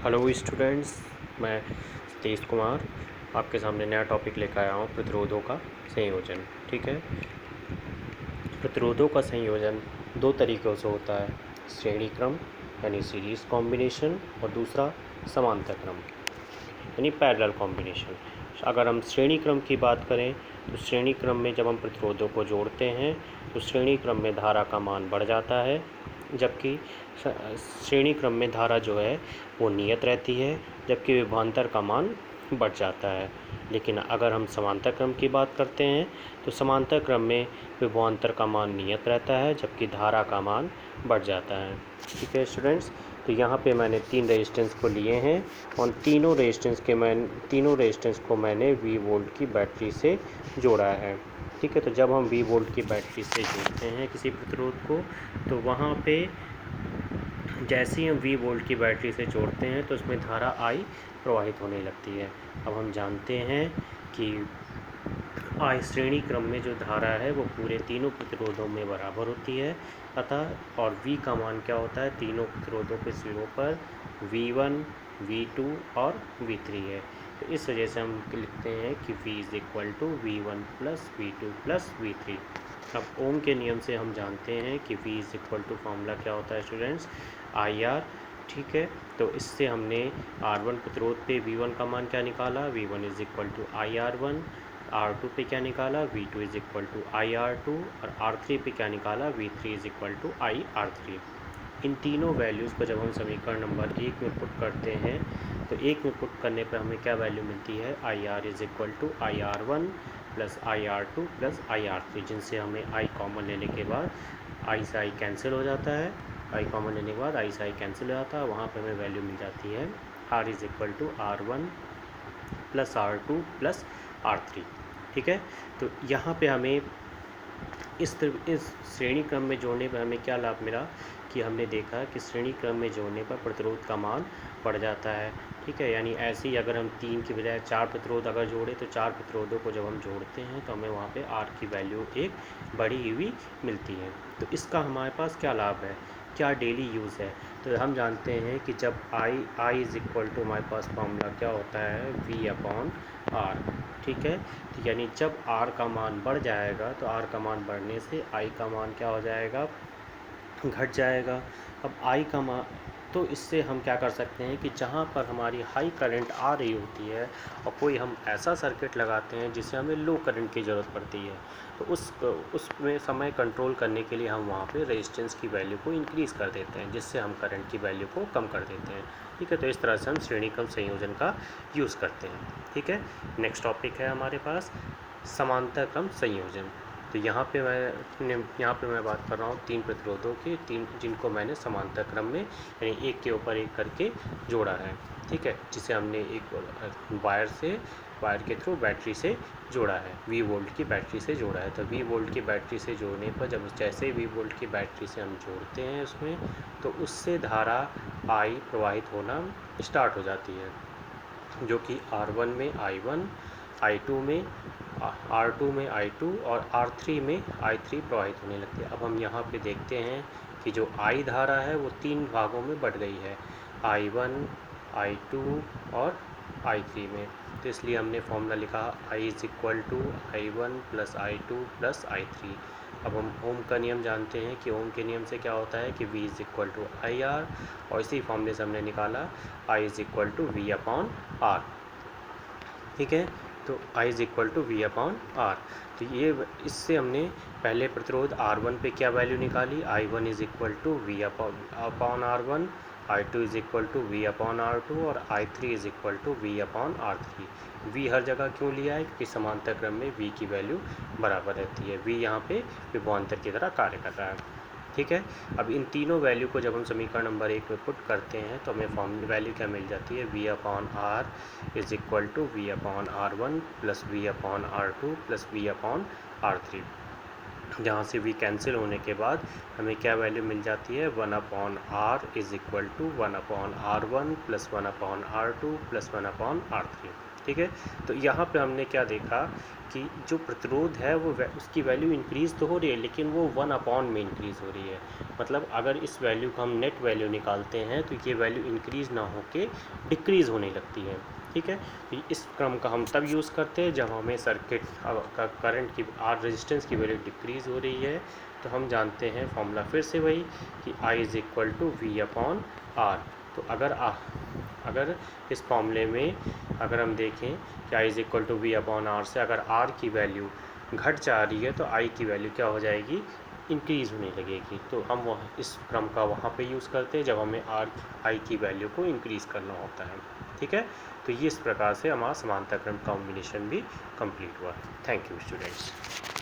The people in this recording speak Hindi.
हेलो स्टूडेंट्स, मैं सतीश कुमार आपके सामने नया टॉपिक लेकर आया हूँ प्रतिरोधों का संयोजन। ठीक है, प्रतिरोधों का संयोजन दो तरीक़ों से होता है, श्रेणी क्रम यानी सीरीज़ कॉम्बिनेशन और दूसरा समांतर क्रम यानी पैरेलल कॉम्बिनेशन। अगर हम श्रेणी क्रम की बात करें तो श्रेणी क्रम में जब हम प्रतिरोधों को जोड़ते हैं तो श्रेणी क्रम में धारा का मान बढ़ जाता है, जबकि श्रेणी क्रम में धारा जो है वो नियत रहती है, जबकि विभवांतर का मान बढ़ जाता है। लेकिन अगर हम समांतर क्रम की बात करते हैं तो समांतर क्रम में विभवांतर का मान नियत रहता है, जबकि धारा का मान बढ़ जाता है। ठीक है स्टूडेंट्स, तो यहाँ पे मैंने 3 रेजिस्टेंस को लिए हैं और तीनों रेजिस्टेंस को मैंने V वोल्ट की बैटरी से जोड़ा है। ठीक है, तो जब हम V वोल्ट की बैटरी से जोड़ते हैं किसी प्रतिरोध को, तो वहाँ पे जैसे ही हम V वोल्ट की बैटरी से जोड़ते हैं तो उसमें धारा I प्रवाहित होने लगती है। अब हम जानते हैं कि I श्रेणी क्रम में जो धारा है वो पूरे तीनों प्रतिरोधों में बराबर होती है, अतः और V का मान क्या होता है, तीनों प्रतिरोधों के सिरों पर V1, V2 और V3 है। तो इस वजह से हम लिखते हैं कि V is equal to V1 plus V2 plus V3। अब ओम के नियम से हम जानते हैं कि V is equal to formula क्या होता है स्टूडेंट्स, IR। ठीक है, तो इससे हमने R1 प्रतिरोध पे V1 का मान क्या निकाला, V1 is equal to IR1, R2 पे क्या निकाला, V2 is equal to IR2 और R3 पे क्या निकाला, V3 is equal to IR3। इन तीनों वैल्यूज़ को जब हम समीकरण नंबर 1 में पुट करते हैं तो 1 में पुट करने पर हमें क्या वैल्यू मिलती है, IR is equal to IR1 plus IR2 plus IR3, जिनसे हमें I कॉमन लेने के बाद I से I कैंसिल हो जाता है, I कॉमन लेने के बाद I से I कैंसिल हो जाता है। वहाँ पर हमें वैल्यू मिल जाती है R is equal to R1 plus R2 plus R3। ठीक है, तो यहाँ पे हमें इस श्रेणी क्रम में जोड़ने पर हमें क्या लाभ मिला कि हमने देखा कि श्रेणी क्रम में जोड़ने पर प्रतिरोध का मान बढ़ जाता है। ठीक है, यानी ऐसे ही अगर हम 3 की बजाय 4 प्रतिरोध अगर जोड़े तो 4 प्रतिरोधों को जब हम जोड़ते हैं तो हमें वहाँ पे R की वैल्यू एक बढ़ी हुई मिलती है। तो इसका हमारे पास क्या लाभ है, क्या डेली यूज़ है, तो हम जानते हैं कि जब I इज़ इक्वल टू, हमारे पास फॉर्मूला क्या होता है, V अपॉन R। ठीक है, तो यानी जब R का मान बढ़ जाएगा तो R का मान बढ़ने से I का मान क्या हो जाएगा, घट जाएगा। अब I का मान, तो इससे हम क्या कर सकते हैं कि जहाँ पर हमारी हाई करंट आ रही होती है और कोई हम ऐसा सर्किट लगाते हैं जिससे हमें लो करंट की ज़रूरत पड़ती है, तो उसमें समय कंट्रोल करने के लिए हम वहाँ पे रेजिस्टेंस की वैल्यू को इंक्रीज़ कर देते हैं, जिससे हम करंट की वैल्यू को कम कर देते हैं। ठीक है, तो इस तरह से हम श्रेणी क्रम संयोजन का यूज़ करते हैं। ठीक है, नेक्स्ट टॉपिक है हमारे पास समांतर क्रम संयोजन। तो यहाँ पे मैं बात कर रहा हूँ 3 प्रतिरोधों की, जिनको मैंने समांतर क्रम में यानी एक के ऊपर एक करके जोड़ा है। ठीक है, जिसे हमने एक वायर के थ्रू बैटरी से जोड़ा है, V वोल्ट की बैटरी से जोड़ा है। तो V वोल्ट की बैटरी से जोड़ने पर जैसे V वोल्ट की बैटरी से हम जोड़ते हैं उसमें, तो उससे धारा I प्रवाहित होना स्टार्ट हो जाती है, जो कि R1 में I1, I2 में R2 में I2 और R3 में I3 प्रवाहित होने लगती है। अब हम यहाँ पे देखते हैं कि जो I धारा है वो 3 भागों में बढ़ गई है, I1, I2 और I3 में। तो इसलिए हमने फॉर्मूला लिखा I is equal to I1 plus I2 plus I3। अब हम ओम का नियम जानते हैं कि ओम के नियम से क्या होता है कि V is equal to IR, और इसी फॉर्मूले से हमने निकाला I is equal to V upon R। ठीक है, तो I is equal to V upon R। तो ये इससे हमने पहले प्रतिरोध R1 पे क्या वैल्यू निकाली, I1 is equal to V upon R1, I2 is equal to V upon R2 और I3 is equal to V upon R3। V हर जगह क्यों लिया है, क्योंकि समांतर क्रम में V की वैल्यू बराबर रहती है। V यहाँ पे विभवांतर की तरह कार्य कर रहा है। ठीक है, अब इन तीनों वैल्यू को जब हम समीकरण नंबर 1 में पुट करते हैं तो हमें वैल्यू क्या मिल जाती है, V upon R is equal to V upon R1 plus V upon R2 plus V upon R3, जहाँ से V कैंसिल होने के बाद हमें क्या वैल्यू मिल जाती है, 1 upon R is equal to 1 upon R1 plus 1 upon R2 plus 1 upon R3। ठीक है। तो यहाँ पे हमने क्या देखा कि जो प्रतिरोध है वो उसकी वैल्यू इंक्रीज़ तो हो रही है, लेकिन वो 1 में इंक्रीज़ हो रही है। मतलब अगर इस वैल्यू का हम नेट वैल्यू निकालते हैं तो ये वैल्यू इंक्रीज़ ना होके डिक्रीज़ होने लगती है। ठीक है। तो इस क्रम का हम तब यूज़ करते हैं जब हमें सर्किट का करंट की आर रेजिस्टेंस की वैल्यू डिक्रीज़ हो रही है। तो हम जानते हैं फॉर्मूला फिर से वही कि I = V/R। तो अगर इस फॉर्मूले में अगर हम देखें कि I = V/R से अगर R की वैल्यू घट जा रही है तो I की वैल्यू क्या हो जाएगी, इंक्रीज़ होने लगेगी। तो हम वह इस क्रम का वहाँ पे यूज़ करते हैं जब हमें I की वैल्यू को इंक्रीज़ करना होता है। ठीक है। तो ये इस प्रकार से हमारा समांतर क्रम कॉम्बिनेशन भी कंप्लीट हुआ। Thank you students.